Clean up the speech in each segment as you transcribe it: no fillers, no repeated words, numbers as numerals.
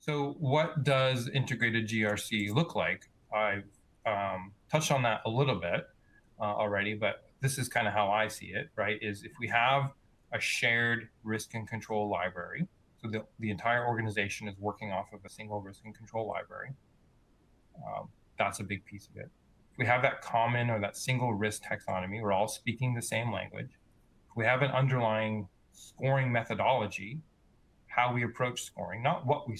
So, what does integrated GRC look like? I've touched on that a little bit already, but this is kind of how I see it, right? Is if we have a shared risk and control library, so the entire organization is working off of a single risk and control library, that's a big piece of it. If we have that common or that single risk taxonomy, we're all speaking the same language. If we have an underlying scoring methodology, how we approach scoring, not what we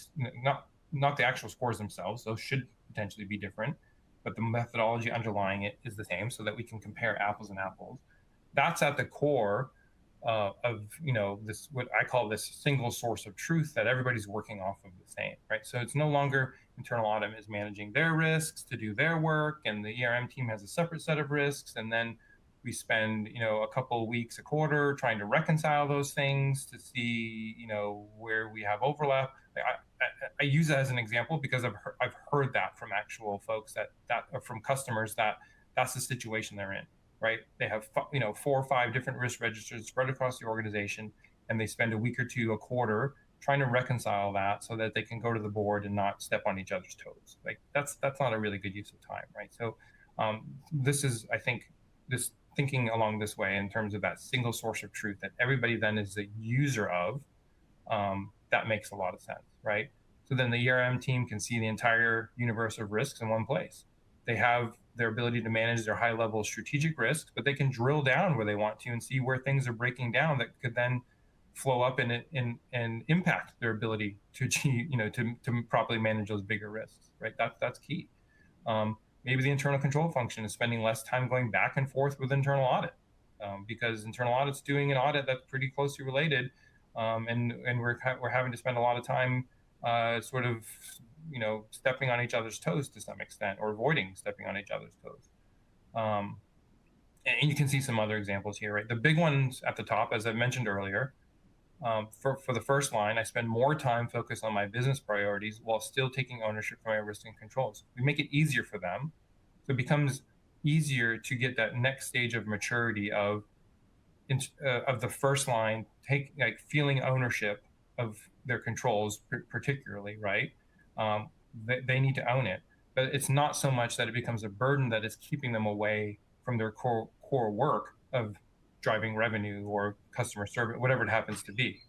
not the actual scores themselves, those should potentially be different, but the methodology underlying it is the same so that we can compare apples and apples. That's at the core of this, what I call this single source of truth, that everybody's working off of the same, right? So it's no longer internal audit is managing their risks to do their work, and the ERM team has a separate set of risks, and then we spend a couple of weeks a quarter trying to reconcile those things to see where we have overlap. I use that as an example because I've heard that from actual folks that from customers, that's the situation they're in, right? They have 4 or 5 different risk registers spread across the organization, and they spend a week or two a quarter trying to reconcile that so that they can go to the board and not step on each other's toes. Like that's not a really good use of time, right? So this is, I think, this thinking along this way in terms of that single source of truth that everybody then is a user of, that makes a lot of sense, right? So then the ERM team can see the entire universe of risks in one place. They have their ability to manage their high level strategic risks, but they can drill down where they want to and see where things are breaking down that could then flow up and impact their ability to achieve, to properly manage those bigger risks, right? That's key. Maybe the internal control function is spending less time going back and forth with internal audit, because internal audit's doing an audit that's pretty closely related, and we're having to spend a lot of time sort of stepping on each other's toes to some extent, or avoiding stepping on each other's toes. And you can see some other examples here, right? The big ones at the top, as I mentioned earlier, for the first line, I spend more time focused on my business priorities while still taking ownership for my risk and controls. We make it easier for them, so it becomes easier to get that next stage of maturity of the first line, feeling ownership of their controls, particularly, right? They need to own it, but it's not so much that it becomes a burden that is keeping them away from their core work of driving revenue or customer service, whatever it happens to be.